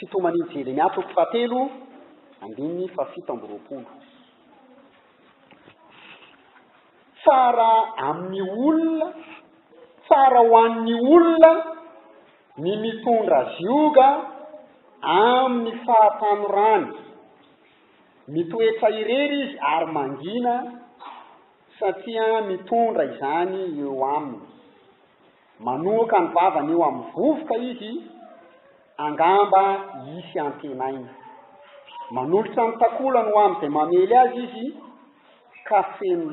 fitomaninjely miatoko fatelo andiny fa 7 tsara amin'ny olona tsara ho an'ny olona ny mitondra zioga amin'ny fahatanorany mitoetra irery izy ary mangina satria mitondra izany eo aminy manoka ny vavany eo amin'ny vovoka izy angamba isy antenaina manolotra ny takolany ho amin'izay mamely azy izy ka feno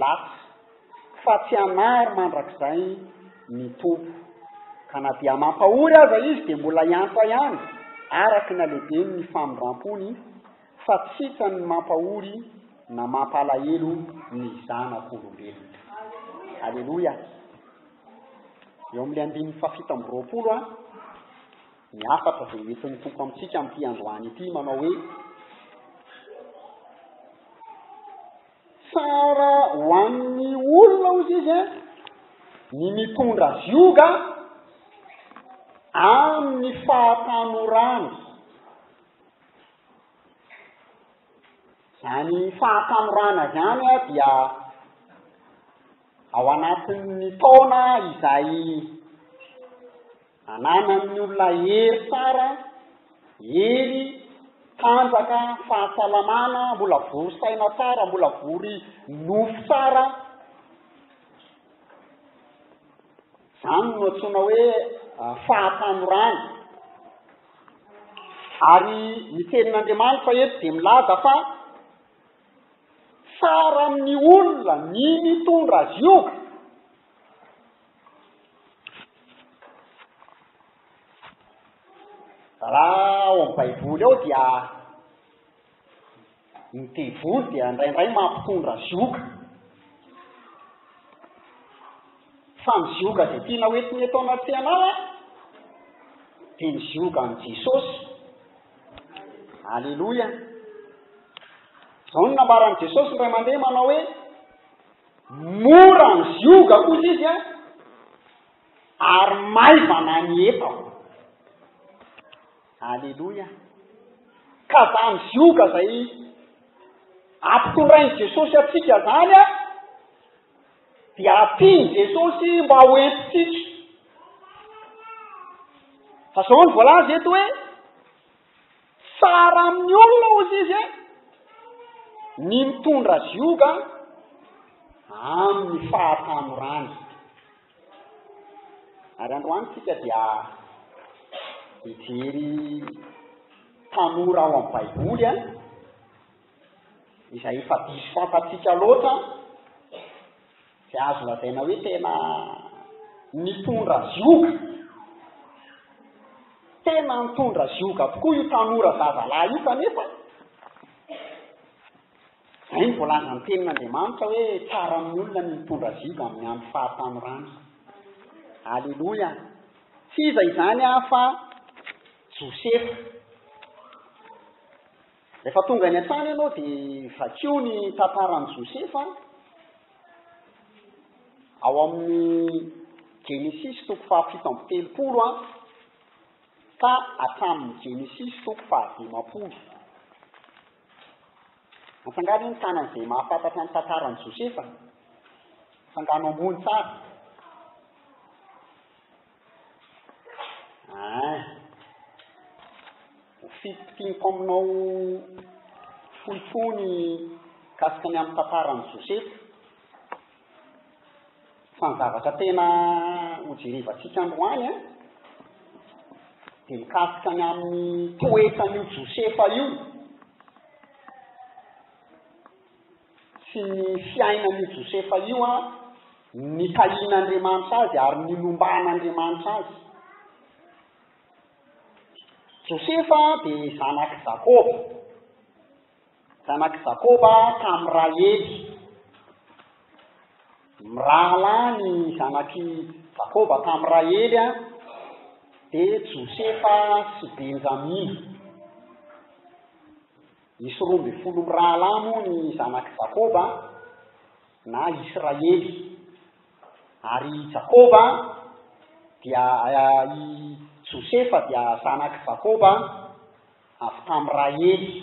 latsy fa tsy anary mandrakizay mitompo ka na dia mampahory aza izy dia mbola iantsa ihany araky na lehibeny ny famindram-pony fa tsika ny mampahory na mampalahelo ny zanak'olombelona. Aleloia. Eo amin'ny 720 ny afatra zay entin'ny tompo amintsika amin'ity androany ity manao hoe tsara ho an'ny olona ozy izy ny mitondra zioga amin'ny fahatanorany zany fahatanorana zany dia ao anatin'ny taona izay ananan'ny olona hery tsara hery tanjaka fahasalamana mbola vory saina tsara mbola vory nofo tsara zany no antsoina hoe fahatanorana ary ny tenin'Andriamanitra eto dia milaza fa tsara amin'ny olona ny mitondra zioga raha ao amin'ny baiboly ao dia ny tevoly dia indraindray mampitondra zioga fa ny zioga zay tiana hoentiny eto anaty-tsanao dia ny zioga ny Jesosy. Aleloia. Zao no nambaran'i Jesosy indray mandeha manao hoe mora ny zioga kosa izy ary maivana ny etao. Aleloia. Ka zany zioga zay ampitondrain'i Jesosy atsika zany dia atiany Jesosy mba hoentitsika. Fa zao ny voalaza eto hoe tsara amin'ny olona ozy izy ny mitondra zioga amin'ny fahatanorany. Ary androany tsika dia hijery tanora ao amin'ny baiboly izay efa diso fantatsika loatra izay azo lazaina hoe tena nitondra zioga tena nitondra zioga tokoa io tanora zazalahy io kanefa zay ny voalaza ny tenin'Andriamanitra hoe tsara amin'ny olona ny mitondra zioga amin'ny andro fahatanorana. Aleloia. Tsy iza izany fa Josefa. Rehefa tonga ny an-trano ianao dia vakio ny tantaran'i Josefa ao amin'ny Genesis 7:30 ka hatramin'ny Genesis 10:20. Afangaro ny tanan'izay mahafantatra ny tantaran'i Josefa. Afangaro ambony tsara. Fitianko aminao folofony kasika ny amin'ny tantaran'i Josefa fa ny zavatra tena hojerevantsika androany dia mikasika ny amin'ny toetran'io Josefa io sy ny fiainan'io Josefa io nitahian'Andriamanitra azy ary ninomban'Andriamanitra azy. Josefa dia zanaky Jakoba. Zanaky Jakoba tamin'ny Rahely. Mirahala ny zanaky Jakoba tamin'ny Rahely dia Josefa sy Benjamina. Misy 12 mirahala moa ny zanaky Jakoba na Israely. Ary Jakoba dia Josefa dia zanaky Jakoba avy tamin'ny Rahely.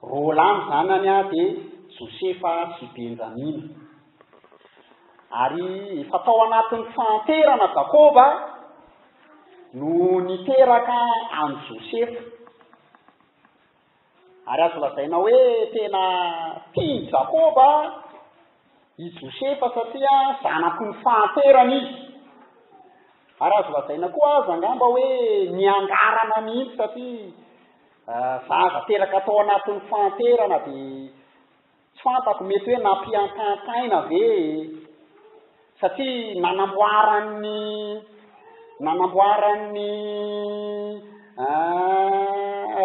Roa zanany dia Josefa sy Benjamina. Ary efa tao anatin'ny fanterana Jakoba no niteraka any Josefa. Ary azo lazaina hoe tena tia Jakoba i Josefa satria zanaky ny fanterana izy. Ary azo lazaina koa azy angamba hoe niangarana mihitsy satria zaza teraka tao anatin'ny fanterana dia tsy fantako mety hoe nampiantaintaina ve satria nanamboarany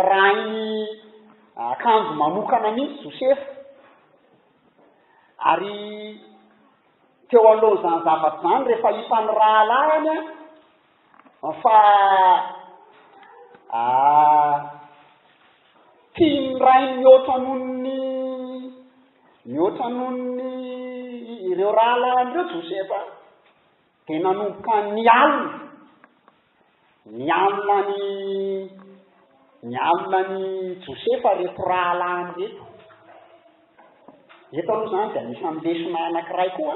rainy akanjo manokana mihitsy Josefa. Ary teo aloha zany zavatra zany rehefa hitany rahalahiny fa tiany rainy mihoatra nony ireo rahalahiny ireo Josefa dia nanomboka nialina ny Josefa reto rahalahiny reto. Eto aloha zany dia anisan'ny lesona anankiray koa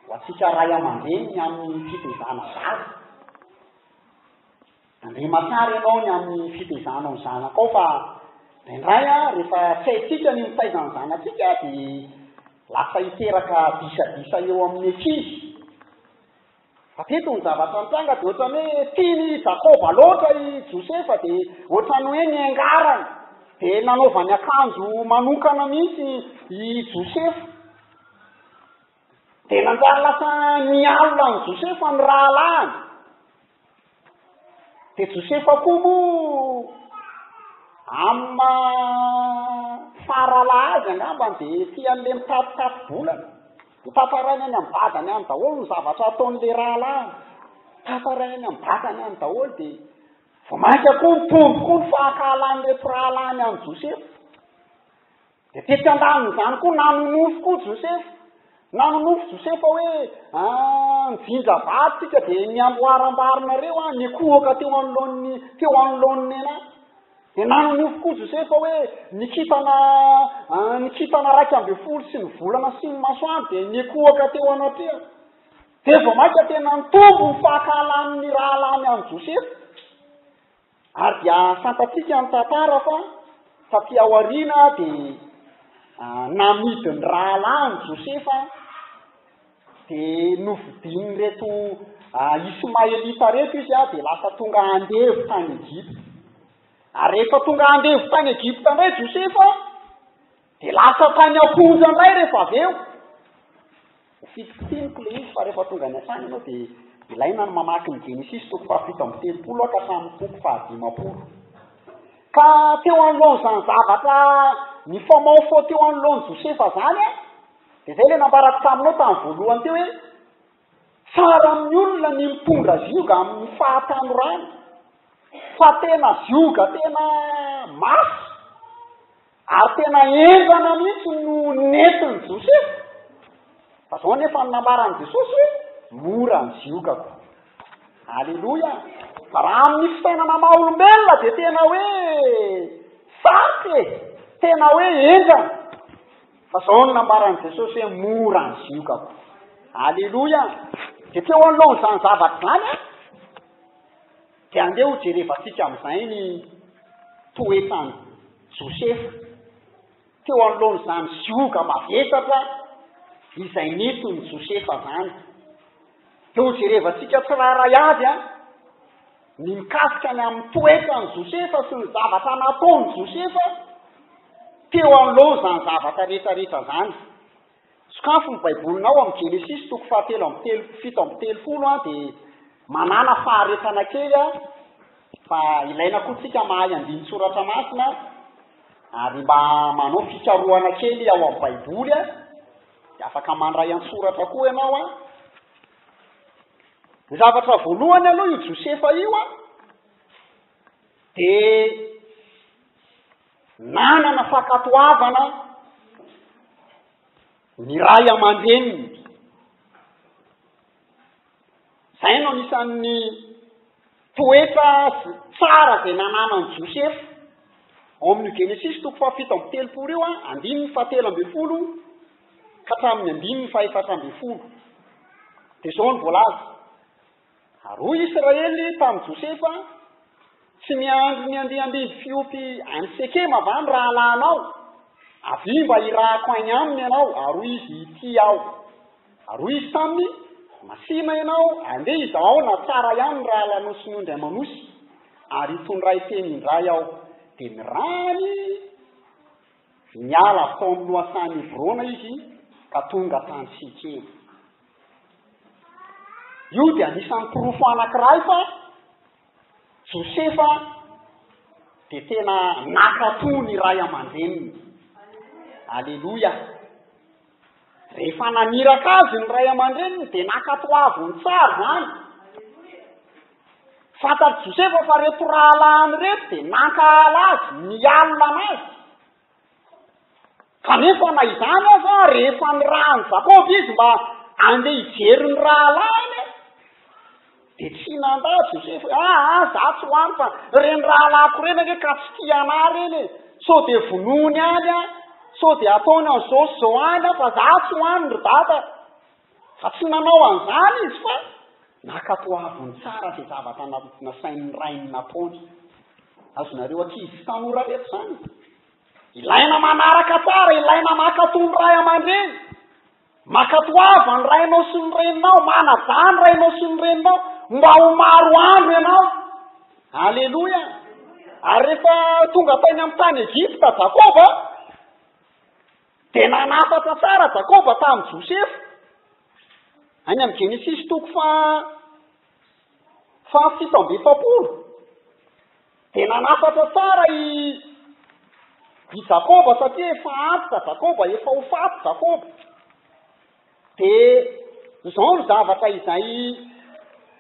ho antsika ray aman-dreny amin'ny fitezana zaza. Andrema tsara ianao ny amin'ny fitezana ny zanakao fa indray rehefa tsy haitsika ny mitaizana ny zanatsika dia lasa hiteraka disadisa eo amin'ny ankizy. Fa teto ny zavatra nitranga dia ohatrany hoe tiany Jakoba loatra i Josefa dia ohatrany hoe niangarany dia nanaovany akanjo manokana mihitsy i Josefa. Dia nanjary lasa nialina ny Josefa ny rahalahiny. Dia Josefa koa moa amma faralazy angambany dia tian'le mitatotato-bolana. Tantarainy any amin'ny vadany any daholo ny zavatra ataon'le rahalahiny. Tantarainy any amin'ny vadany any daholo dia vomaika koa mitombo koa ny fahankahalan'reto rahalahiny any Josefa. Dia tetsy andanin'izany koa nanonofo koa Josefa. Nanonofo Josefa hoe nijinja vaditsika dia niamboarambarinareo nikohaka teo anoloan'ny anahy. Dia nanonofo koa Josefa hoe nikitana 12 sy ny volana sy ny masoandro dia nikohaka teo anatreha. Dia vomaika tena nitombo ny fahankahalan'ny rahalahiny any Josefa. Ary dia santatsika ny tantara fa taty aoriana dia namidiny rahalahiny Josefa dia novidiny reto Ismaelita reto izy dia lasa tonga andevo tany Egypte. Ary rehefa tonga andevo tany Egypte indray Josefa dia lasa tany aponja indray rehefa avy eo. Fitikitiniko le izy fa rehefa tonga any an-trano ianao dia ilaina ny mamaky ny Genesis toko 17 ka hatramin'ny toko 15. Ka teo anoloan'izany zavatra ny famaofo teo anoloan'ny Josefa zany dia izay le nambarako taminao tamin'ny voalohany teo hoe tsara amin'ny olona ny mitondra zioga amin'ny fahatanorany. Fa tena zioga tena masy ary tena enjana mihitsy no netiny Josefa. Fa zao nefa nambaran'i Jesosy hoe mora ny ziogako. Aleloia. Fa raha amin'ny fitainana maha olombelona dia tena hoe saty tena hoe enjana. Fa zao no nambaran'i Jesosy hoe mora ny ziogako. Aleloia. Dia teo anoloan'izany zavatra zany dia andeha ho jerevantsika amin'izay ny toetrany Josefa teo anoloan'izany zioga mavesatra izay netiny Josefa zany. Dia ho jerevantsika tsirairay azy ny mikasika ny amin'ny toetrany Josefa sy ny zavatra nataony Josefa teo anoloan'izany zavatra rehetrarehetra zany. Sokafo ny baibolinao amin'ny Genesis toko 7:30 dia manana faharetana kely fa ilaina koa tsika mahay andiny soratra masina ary mba manao fikarohana kely ao amin'ny baiboly dia afaka mandray an-soratra koa ianao Ny zavatra voalohany aloha io Josefa io dia nanana fakatoavana ny ray aman-dreniny. Zay no anisan'ny toetra tsara zay nananany Josepha ao amin'ny Genesis toko fahafito amby telopolo io andininy fahatelo amby folo ka hatramin'ny andininy fahaefatra amby folo dia izao ny voalaza aroa Israely tamin'ny Josepha tsy miandry ny andeha handiny fiopy any Sekema avany raha alanao avy mba hirahako any aminy ianao aroa izy ity ao aroa izy taminy masina ianao andeha izao na tsara ihany raha alanao sy ny ondry amanosy ary hitondray teny indray aho dia mirany miala avy tao amin'ny loasany Ivrona izy ka tonga tany Sekema. Io dia anisan'ny porofo anankiray fa Josefa dia tena nakatoa ny ray aman-dreniny. Aleloia. Rehefa naniraka azy ny ray aman-dreniny dia nakatoavony tsara zany. Fantatry Josefa fa reto rahalany reto dia nankahala azy, mialina anazy. Kanefa na izany aza rehefa nirahany Jakoba izy mba andeha hijery ny rahalany dia tsy nanda Josefa za tsy hoany fa reny rahalako reny ake ka tsy tia ana reny so dia vonony any so dia ataony an'izao any fa za tsy hoany ry dada fa tsy nanao an'izany izy fa nakatoavony tsara zay zavatra nasain'ny rainy nataony. Azonareo ankizy tanora reto zany ilaina manaraka tsara, ilaina makatony ray aman-dreny, makatoava ny rainao sy ny reninao, manaja ny rainao sy ny reninao mba ho maro andro ianao. Aleloia. Ary rehefa tonga tany amin'ny tany Egypta Jakoba dia nanafatra tsara Jakoba tamin'ny Josefa any amin'ny Genesis toko fahafito amby efapolo dia nanafatra tsara i Jakoba satria efa antitra Jakoba, efa ho faty Jakoba. Dia izao ny zavatra izay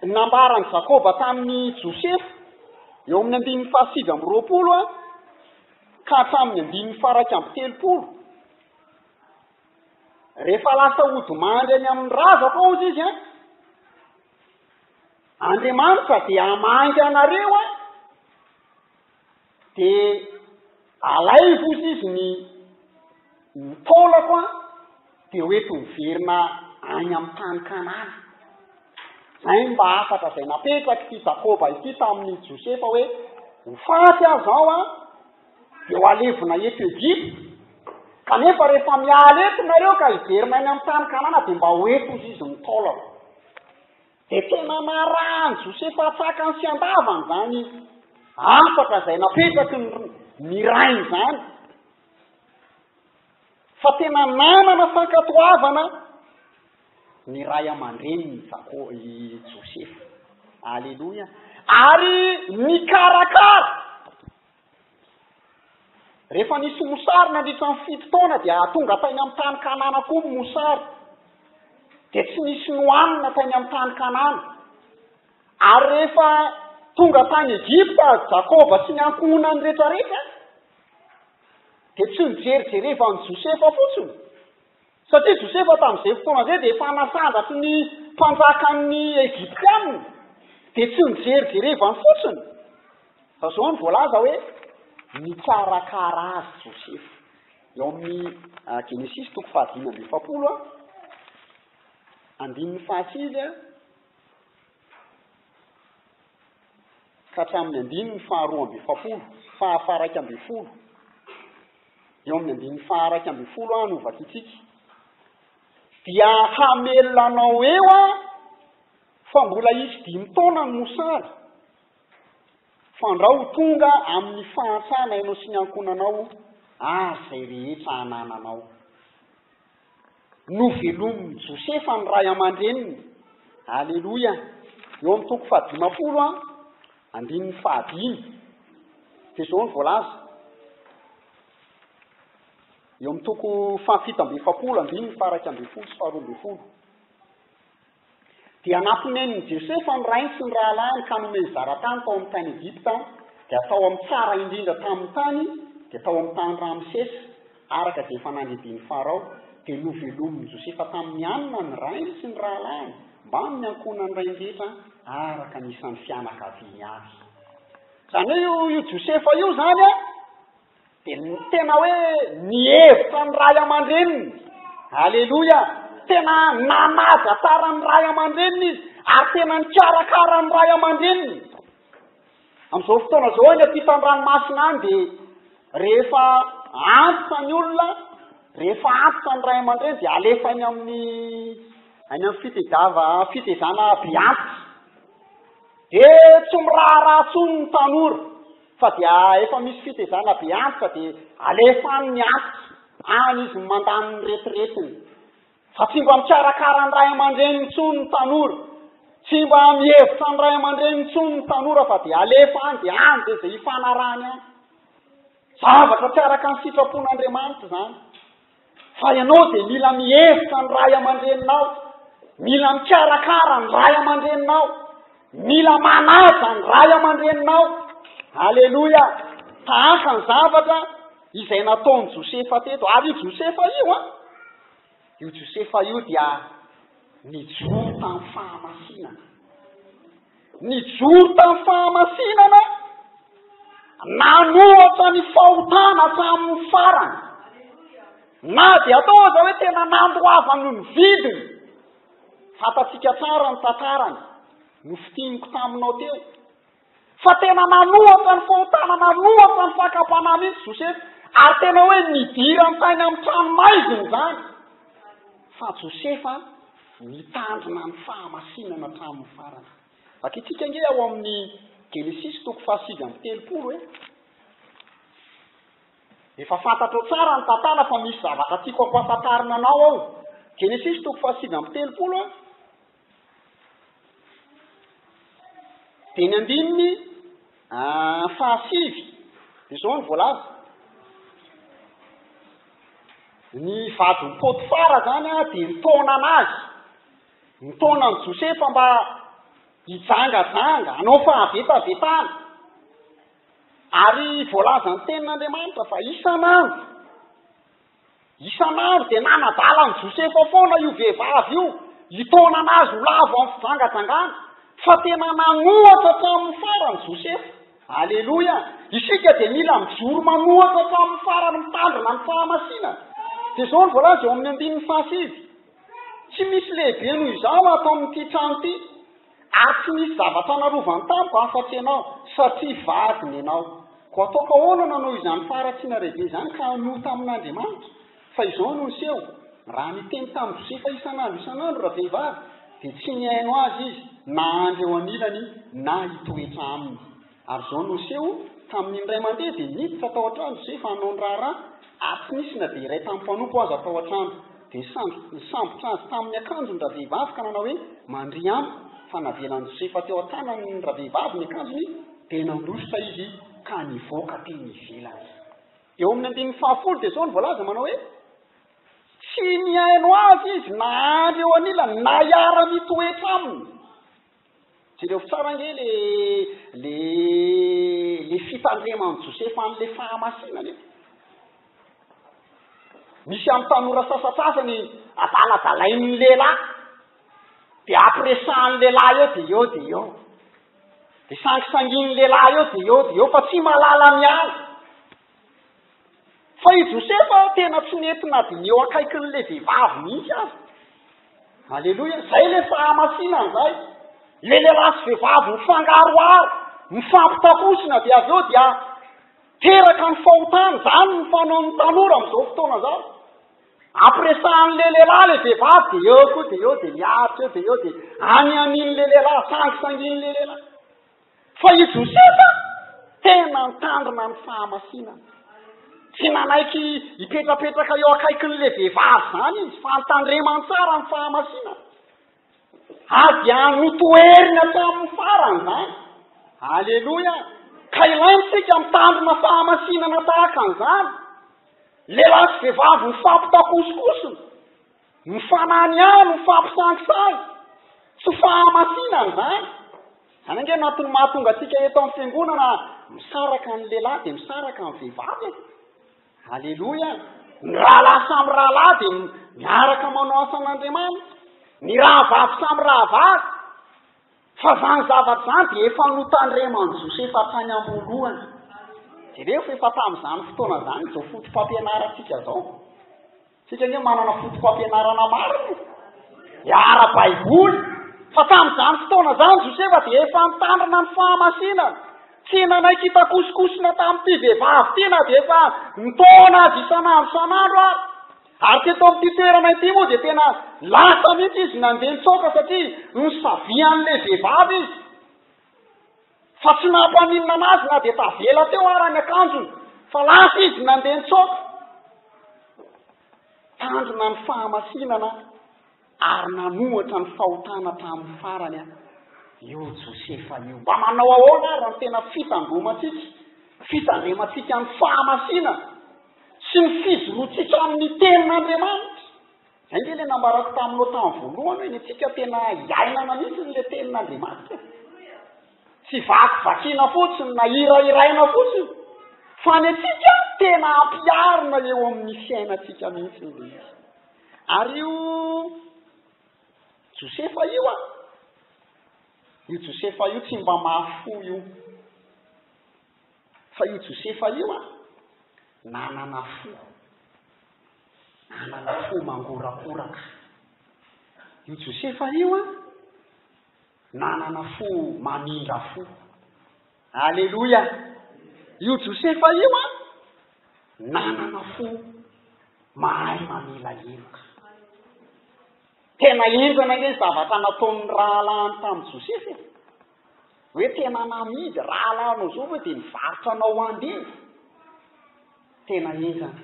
nambarany Jakoba tamin'ny Josefa eo amin'ny andininy fahasivy amby roapolo ka hatramin'ny andininy faraika amby telopolo. Rehefa lasa ody mandry any amin'ny razako ao izy Andriamanitra dia hamangy anareo dia alaivozy izy ny taolako dia hoeto miverina any amin'ny tany Kanana. Zay mba afatra izay napetraky ity Jakoba ity tamin'ny Josefa hoe ho faty aho zao dia ho alevina eto Egypta. Kanefa rehefa miala eto nareo ka hiverina any amin'ny tany Kanana dia mba hoetozy izy ny taolako. Dia tena narahany Josefa tsakany sy andavany zany afatra izay napetraky ny rainy zany. Fa tena nanana fankatoavana ny ray aman-dreniny Josefa. Aleloia. Ary nikarakara. Rehefa nisy mosary nandritra ny 7 taona dia tonga tany amin'ny tany Kanana koa mosary. Dia tsy nisy nohanina tany amin'ny tany Kanana. Ary rehefa tonga tany Egypta Jakoba sy ny ankohonany rehetrarehetra dia tsy nijerijerevany Josefa fotsiny. Satria Josefa tamin'izay fotoana izay dia efa nasandratra ny mpanjakan'ny Egyptianina dia tsy nijerijerevany fotsiny. Fa izao ny voalaza hoe nikarakara azy Josefa. Eo amin'ny Genesis toko fahadimy amby efapolo andininy fahasivy ka hatramin'ny andininy faharoa amby efapolo, fahafaraika amby folo. Eo amin'ny andininy faharaika amby folo anovaka itsika. Dia hamelanao eo fa mbola isy 5 taona ny mosary. Fandrao tonga amin'ny fahantsana ianao sy ny ankonanao zay rehetra anananao. Novelominy Josefa ny ray aman-dreniny. Aleloia. Eo amin'ny toko fahadimapolo andininy fahadimy. Dia izao ny voalaza. Eo amin'ny toko fahafito amby efapolo andininy faharaika amby folo sy faharoa amby folo. Dia nampinenin'i Josefa ny rainy sy ny rahalany ka nomeny zaratany tao amin'ny tany Egypta dia tao amin'ny tsara indrindra tamin'ny tany dia tao amin'ny tany Ramsesa araka izay efa nandediny Farao dia novelominy Josefa tamin'ny anina ny rainy sy ny rahalany mba miankona ny ray nrehetra araka nisan'ny fianakaviany azy. Zany hoe io Josefa io zany a dia tena hoe nihevitra ny ray aman-dreniny. Aleloia! Tena nanaja tsara ny ray aman-dreniny izy ary tena nikarakara ny ray aman-dreniny. Amin'izao fotoana zao any ampitan-dranomasina any dia rehefa antitra ny olona, rehefa antitra ny ray aman-dreny dia alefa any amin'ny fitezana biantitra. Dia tsy miraharaha tsony ny tanora fa dia efa misy fitezana biantitra dia alefa any ny antitra any izy mandany ny retiretiny. Fa tsy mba mikarakara ny ray aman-dreniny tsony ny tanora, tsy mba mihevitra ny ray aman-dreniny tsony ny tanora fa dia alefa any dia any dia izay hifanarahany any. Zavatra tsy araka ny sitrapon'Andriamanitra zany. Fa ianao dia mila mihevitra ny ray aman-dreninao, mila mikarakara ny ray aman-dreninao, mila manaja ny ray aman-dreninao. Aleloia! Tahaka ny zavatra izay nataony Josefa teto. Ary io Josefa io io Josefa io dia nijoro tamin'ny fahamasinana. Nijoro tamin'ny fahamasinana, nanohatra ny fahotana hatramin'ny farany. Na dia atao zao hoe tena nandoavany ny vidiny. Fatatsika tsara ny tantarany, nofitiniko taminao teo. Fa tena nanohatra ny fahotana, nanohatra ny fakapana mihitsy Josefa, ary tena hoe nidira ny tainy amin'ny tranomaiziny zany. Fa Josefa nitandrina ny fahamasinana hatramin'ny farany. Vakitsika nge ao amin'ny Genesis 7:30 efa fantatra tsara ny tantara fa misy zavatra tiako ampahafantarina anao ao. Genesis 7:30 dia ny andininy 7 dia zao ny voalaza. Ny vadiny Potifara zany dia nitaona anazy, nitaona ny Josefa mba hijangajanga, hanao fahavetavetana. Ary voalaza ny tenin'Andriamanitra fa isan'andro dia nanadala ny Josefa foana io vehivavy io, hitaona anazy ho lavo amin'ny fijangajangana. Fa tena nanohatra hatramin'ny farany Josefa. Aleloia! Isika dia mila mijoro manohatra hatramin'ny farany, mitandrina ny fahamasinana. Dia zao ny voalaza eo amin'ny 5. Tsy misy lehibe noho izao atao amin'ity trano ity, ary tsy misy zavatra narovany tamiko afa-tsy ianao, satria vadiny ianao. Ko ataoko ahoana nanao izany faratsiana lehibe izany ka hanohy tamin'Andriamanitra? Fa izao no niseho, raha niteny tamin'ny Josefa isan'andro raha vehivavy, dia tsy nihaino azy izy, na andro eo anilany na hitoetra aminy. Ary zao no niseho tamin'ny ray mandeha dia niditra tao an-trano Josefa hanao ny raharaha, ary tsy nisy na dia iray tamin'ny mpanompo azy atao an-trano. Dia sambotra azy tamin'ny akanjony raha vehivavy ka nanao hoe mandry amiko. Fa navelan'ny Josefa teo an-tanany raha vehivavy ny akanjony dia nandositra izy ka nivoaka teny ivelany. Eo amin'ny 10 dia zao ny voalaza manao hoe tsy nihaino azy izy na andro eo anilany na hiara mitoetra aminy. Jereo tsara nge le fitandreman'ny Josefa an'le fahamasinana io. Misy amin'ny tanora sasasasany adaladalain'ny lehilahy, dia ampiresahan'ny lehilahy eo dia eo. Dia sangisangin'ny lehilahy eo dia eo fa tsy malala miala. Fa i Josefa tena tsy nentina dia eo akaikin'le vehivavy mihitsy azy. Aleloia! Zay le fahamasinana zay. Le lehilahy sy vehivavy mifangaroaro, mifampitakosina dia avy eo dia teraka ny fahotana. Zany ny fanaon'ny tanora amin'izao fotoana zao. Ampiresahan'le lehilahy le vehivavy dia eo koa dia eo dia miaritra eo dia eo dia anianin'le lehilahy, sangisangin'le lehilahy. Fa i Josefa tena nitandrina ny fahamasinana. Tsy nanaiky hipetrapetraka eo akaikin'le vehivavy zany izy, fa nitandremany tsara ny fahamasinana. Ady anotoeriny hatramin'ny farany zany. Aleloia! Ka ilaintsika mitandrina fahamasinana tahaka an'izany. Lehilahy sy vehivavy mifampitakosokosona, mifananiano, mifampisangisangy, tsy fahamasinana zany. Zany ange natony mahatonga atsika eto amin'ny fiangonana misaraka ny lehilahy dia misaraka ny vehivavy. Aleloia! Ny rahalahy samy rahalahy dia miaraka manao asan'Andriamanitra. ny rahavavy samy rahavavy fa zany zavatra zany dia efa notandremany Josefa tany am-boalohany. Jereo fa efa tamin'izany fotoana zany izao fotom-pampianarantsika zao. Tsika nge manana fotom-pampianarana marina ara-baiboly. Fa tamin'izany fotoana zany Josefa dia efa nitandrina ny fahamasinana. Tsy nanay kitakosokosona tamin'ity vehivavy ty na dia efa nitaona azy isan'andro isan'andro ary teto amin'ity toerana ity moa dia tena lasa mihitsy izy nandeha nitsoaka satria nosavian'ilay vehivavy izy. Fa tsy nampaninona anazy na dia tavela teo ary ny akanjony fa lasa izy nandeha nitsoaka. Tandrina ny fahamasinana ary nanohatra ny fahotana tamin'ny farany io Josefa io. Mba manao ahoana ary ny tena fitandrematsika ny fahamasinana sy ny fizorotsika amin'ny tenin'Andriamanitra. Zay nge le nambarako taminao tamin'ny voalohany hoe ny tsika tena iainana mihitsy n'le tenin'Andriamanitra. Tsy vakivakiana fotsiny na hirahiraina fotsiny fa ny atsika tena ampiarina eo amin'ny fiainatsika mihitsy le izy. Ary io Josefa io io Josefa io tsy mba mahafo io. Fa io Josefa io nanana fo mangorakoraka. Io Josefa io nanana fo mamindra fo. Aleluia. Io Josefa io nanana fo mahay mamela heloka. Tena enjana nge zavatra nataon'ny rahalany tamin'ny Josefa. Hoe tena namidy rahalanao zao hoe dia nivarotra anao andiny. Tena enjana.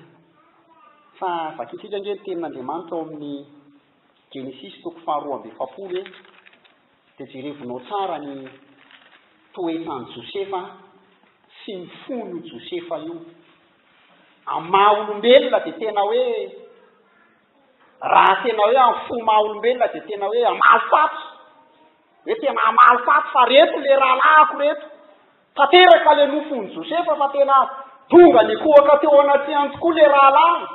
Fa vakitsika nge ny tenin'Andriamanitra ao amin'ny Genesis 2:7 dia jerevinao tsara ny toetrany Josefa sy ny fony Josefa io. Amin'ny maha-olombelona dia tena hoe raha tena hoe amin'ny fo maha-olombelona dia tena hoe amalifatsy. Hoe tena amalifatsy fa reto le rahalahako reto. Tanteraka le nofony Josefa fa tena tonga nikohaka teo anatrehany tokoa le rahalahy.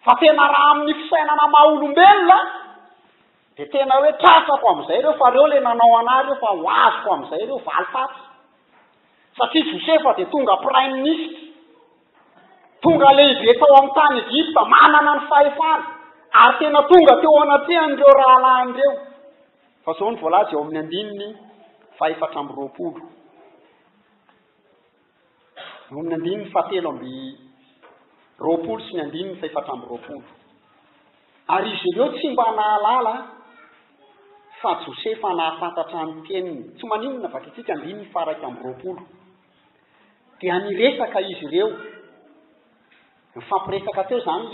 Fa tena raha amin'ny fisainana maha-olombelona dia tena hoe tratrako amin'izay reo fa reo le nanao anazy reo fa ho azoko amin'izay reo valifatsy. Satria Josefa dia tonga prime ministre. Tonga lehibe tao amin'ny tany Egypta manana ny fahefana. Ary tena tonga teo anatrehanyireo rahalahin'ireo. Fa zao ny voalaza eo amin'ny 420. Eo amin'ny 720 sy ny 420. Ary izy ireo tsy mba nahalala fa Josefa nahafantatra ny teniny. Tsy maninona vakitsika 9:20. Dia niresaka izy ireo. Nifampiresaka teo zany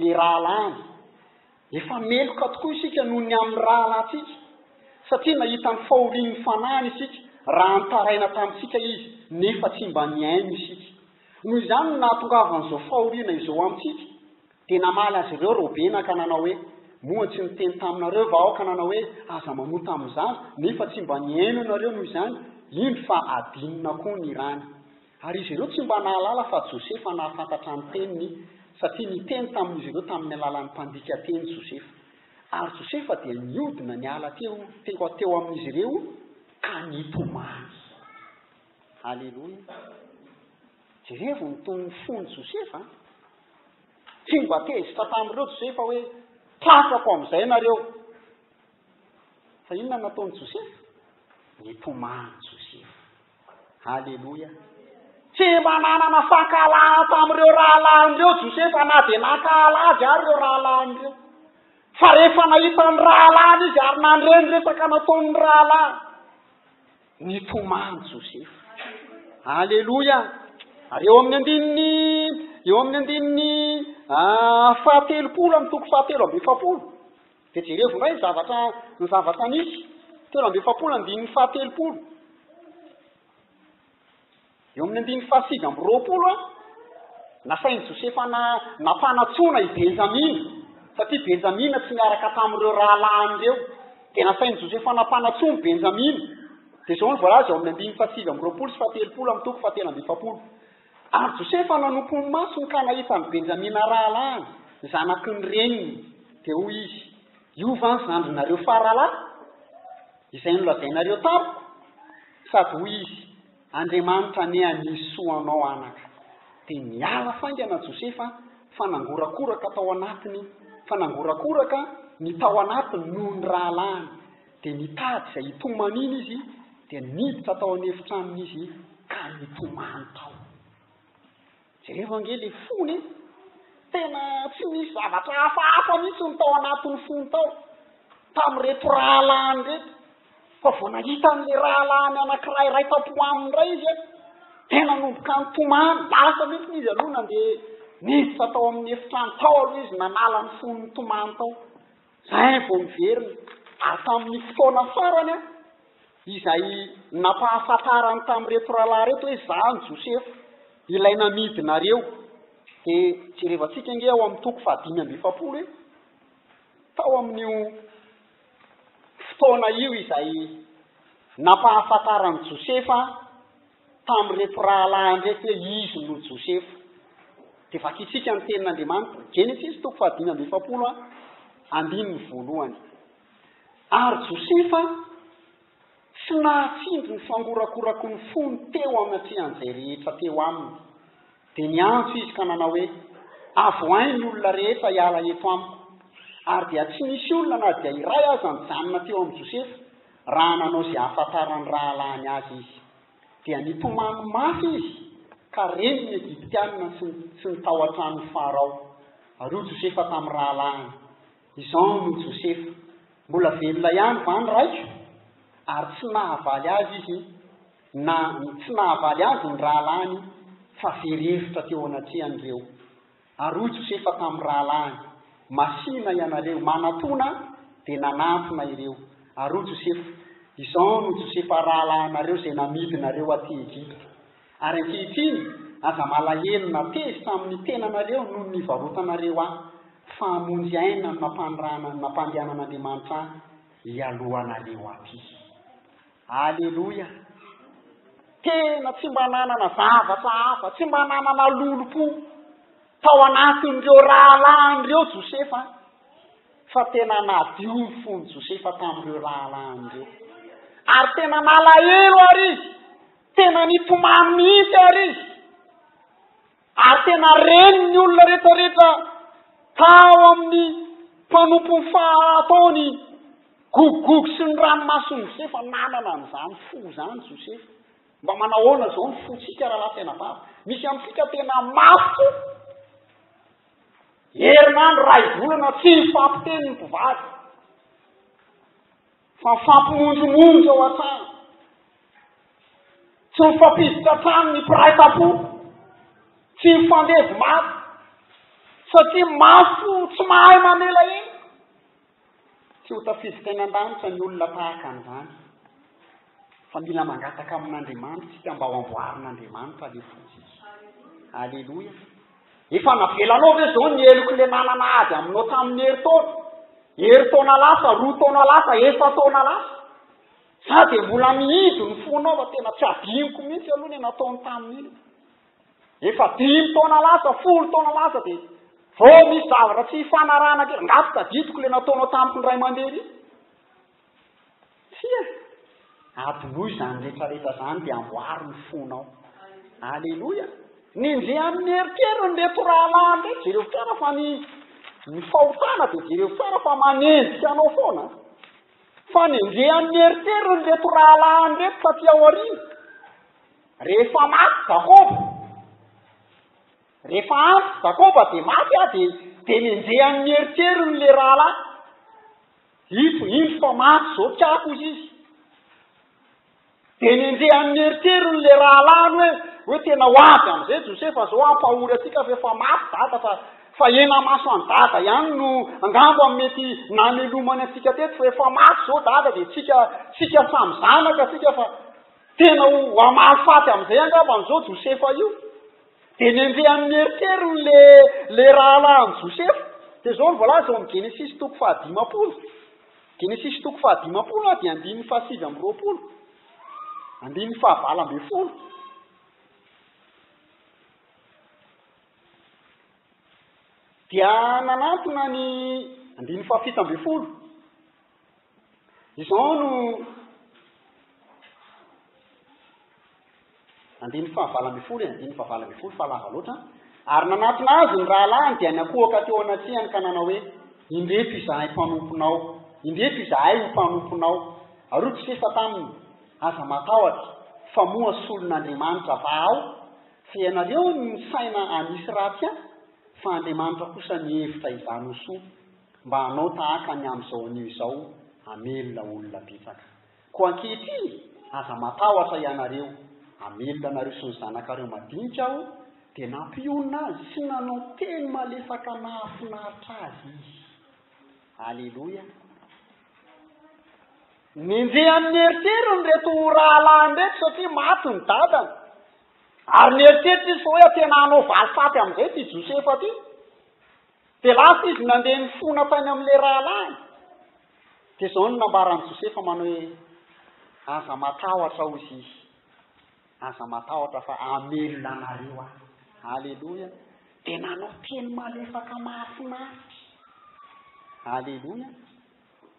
le rahalany. Efa meloka tokoa isika noho ny amin'ny rahalahtsika. Satria nahita ny fahorian'ny fanahiny isika. Raha nitaraina tamintsika izy nefa tsy mba niaino isika. Noho izany nahatongavan'izao fahoriana izao amintsika. Dia namaly azy ireo Robena ka nanao hoe mohatsy ny teny taminareo vao ka nanao hoe aza manota amin'izany nefa tsy mba niaino anareo noho izany indro fa adinina koa ny rany. Ary izy ireo tsy mba nahalala fa Josefa nahafantatra ny teniny satria niteny tamin'izy ireo tamin'ny alalan'ny mpandika teny Josefa. Ary Josefa dia niodina niala teo amin'izy ireo ka nitomany. Aleluia. Jerevo ny fony Josefa. Tsy mba tezitra tamin'ireo Josefa hoe tratrako amin'izay nareo. Fa inona nataony Josefa? Nitomany Josefa. Aleluia. Tsy mba nanana fankalana tamin'ireo rahalahin'ireo Josefa na dia nankahalazy ary ireo rahalahin'ireo. Fa rehefa nahita ny rahalany izy ary nandreny resaka nataon'ny rahalahy. Nitomany Josefa. Aleluia. Ary eo amin'ny 7:70. Dia jerevo indray ny zavatra nisy. 7:70. Eo amin'ny 7:20 nasain'i Josefa nampanatsona i Benjamina. Satria Benjamina tsy miaraka tamin'ireo rahalahin'ireo. Dia nasain'i Josefa nampanatsona Benjamina. Dia izao ny voalaza eo amin'ny 7:20. Ary Josefa nanompo ny masony ka nahita ny Benjamina rahalahiny, zanaky ny reniny. Dia hoy izy, io vany zandrinareo faralahy izay nolazainareo tamiko sady hoy izy Andriamanitra ne anisy soanao anaka dia miala faingana Josefa fa nangorakoraka tao anatiny fa nangorakoraka ny tao anatiny noho ny rahalahiny dia nitady izay hitomany iny izy dia niditra tao anefitranony izy ka nitomany tao. Jereo angely fony tena tsy misy zavatra hafahafa mihitsy ny tao anatin'ny fony tao tamin'ireto rahalahiny reto fa vao nahita an'ilay rahalahiny anankiray ray tapo aminy ray izy tena nomboka nitomany lasa mihitsy izy aloha nandeha niditra tao amin'ny efitrano tao aloha izy nanala ny fony nitomany tao zay vao miveriny ary tamin'ny fotoana farany izay nampahafantarany tamin'ireto rahalahy reto hoe zany Josefa ilay namidinareo dia jerevantsika nge ao amin'ny toko 5:7 tao amin'io fotoana io izay nampahafantarany Josefa tamin'ireto rahalahy ndraiky hoe izy no Josefa dia vakitsika ny tenin'Andriamanitra Genesis toko 5:7 andininy voalohany. Ary Josefa sy nahatsindry ny fangorakorako ny fony teo anatrihan'izay rehetra teo aminy dia niantso izy ka nanao hoe avoainy ny olona rehetra hiala eto amiko ary dia tsy misy olona na dia iray aza nijanona teo amin'ny Josefa raha nanao izay ahafantarany rahalahiny azy izy dia nitomany mafy izy ka reny ny Egiptianina sy ny tao an-tranon'ny Farao ary io Josefa tamin'ny rahalahiny izao no Josefa mbola velona ihany vany raiko ary tsy nahavaly azy izy na tsy nahavaly azy ny rahalahiny fa verevitra teo anatrihan'ireo ary io Josefa tamin'ny rahalahiny masina ianareo manatona dia nanatona ireo ary io Josefa izao no Josefa rahalahinareo izay namidinareo aty Egipta ary ankehitriny aza malahelo natezitra amin'ny tenanareo noho ny varotanareo ahy fa hamonjy aina ny nampandehanan'Andriamanitra hialohanareo aty. Aleloia. Tena tsy mba nanana zavatra hafa tsy mba nanana lolo-po tao anatin'ireo rahalahin'ireo Josefa fa tena nadio ny fony Josefa tamin'ireo rahalahin'ireo ary tena nalahelo ary izy tena nitomany mihitsy ary izy ary tena reny ny olona rehetrarehetra tao amin'ny mpanompo fahataony gogogogo sy ny ranomasony Josefa nanana an'izany fo zany Josefa mba manahoana zao ny fotsika raha lahy tena baba misy amintsika tena mafy herinandro ray volana tsy mifampiteny ny mpivady fa mifampimonjomonjo ao an-trano tsy mifampiditra trano ny mpiray tapo tsy mifandevy maty satria mafy tsy mahay mamela eny tsy ho tafiditra eny an-danitra ny olona tahaka an'izany fa mila mangataka amin'Andriamanitra tsika mba ho amboarin'Andriamanitra le fotsika. Aleloia. Efa navelanao ve zao ny eloko le nanana ady aminao tamin'ny herintaona lasa 2 taona lasa 4 taona lasa sa dia mbola mihidy ny fonao fa tena tsy adiniko mihitsy aloha ny nataony tamin'iny efa 5 taona lasa 10 taona lasa dia vao misy zavatra tsy hifanarana kely ngaty tadidiko le nataonao tamiko ny ray aman-dreny tsia adonoy izany rehetrarehetra zany dia amboary ny fonao. Aleloia. Nindre amin'ny herikeriny reto rahalahy ndraiky jereo tsara fa ny fahotana dia jereo tsara fa manendrika anao foana fa nindre amin'ny herikeriny reto rahalahy ndraiky taty aoriana rehefa maty Jakoba dia maty dia nindre amin'ny herikeriny le rahalahy iny fa maty zao tiako izy dia nindre amin'ny herikeriny le rahalahy hoe tena ho avy amin'izay Josefa zao ampahory atsika fa efa maty dada fa ena maso any dada ihany no angambo amin'ny mety namelomany atsika teto fa efa maty zao dada dia tsika samy zanaka tsika fa tena ho amaly-faty amin'izay angamba amin'izao Josefa io dia nindre amin'ny herikeriny le rahalahy Josefa dia zao ny voalaza ao amin'ny Genesis toko 5:20 Genesis toko 5:20 dia 7:20 9:20 dia nanantona ny 7:20 izao no andiny fahavala ambin'ny folo andiny fahavala ambin'ny folo fa lava loatra ary nanatona azy ny rahalany dia nakohaka teo anatrehany ka nanao hoe indreto izahay mpanomponao indreto izahay ho mpanomponao ary Josefa taminy aza matahotra fa moa solon'Andriamanitra va aho fa ianareo ny saina anisy ratsy fa Andriamanitra kosa nihevitra izany ho soa mba hanao tahaka ny amin'izao anio izao amelona olona betsaka ko ankehitriny aza matahotra ianareo amelona anareo sy ny zanakareo madinika aho dia nampionina azy sy nanao teny malefaka nahafinaritra azy izy. Aleloia. Nindre amin'ny eritreritry reto rahalahy reto satria maty ny dadany ary nieritreritry izy hoe tena hanao valifaty amin'izay ty Josefa ty dia lasa izy nandeha nifona tany amin'ilay rahalahy dia izao no nambaran'i Josefa manao hoe aza matahotra hozy izy aza matahotra fa amelona anareo aho. Aleloia. Dia nanao teny malefaka mahafinaritra. Aleloia.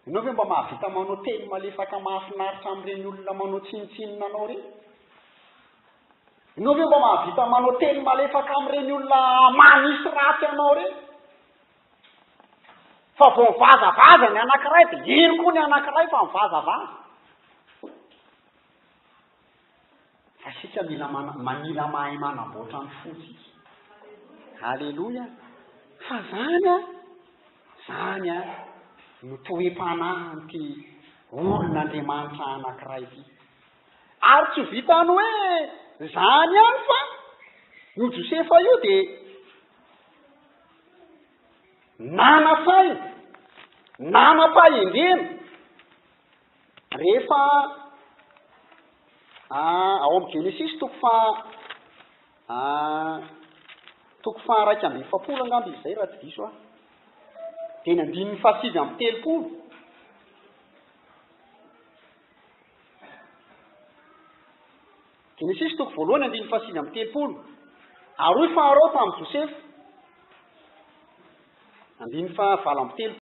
Ianao ve mba mahavita manao teny malefaka mahafinaritra amin'ireny olona manao tsinitsinina anao reny? Ianao ve mba mahavita manao teny malefaka amin'ireny olona manisy ratsy anao reny? Fa vao mivazavaza ny anankiray dia ino koa ny anankiray fa mivazavaza. Fa sika manila mahay manamboatra ny fotsy. Aleloia. Fa zany no toe-panahin'ity olon'Andriamanitra anankiray ity. Ary tsy vitany hoe zany ihany fa io Josefa io dia nanasaina nanam-pahendrena rehefa ao amin'ny Genesis toko faha 1:7 angamba izay raha tsy diso dia ny 9:7 Genesis toko voalohany 9:7 ary hoy faharao tamin'i Josefa 9:7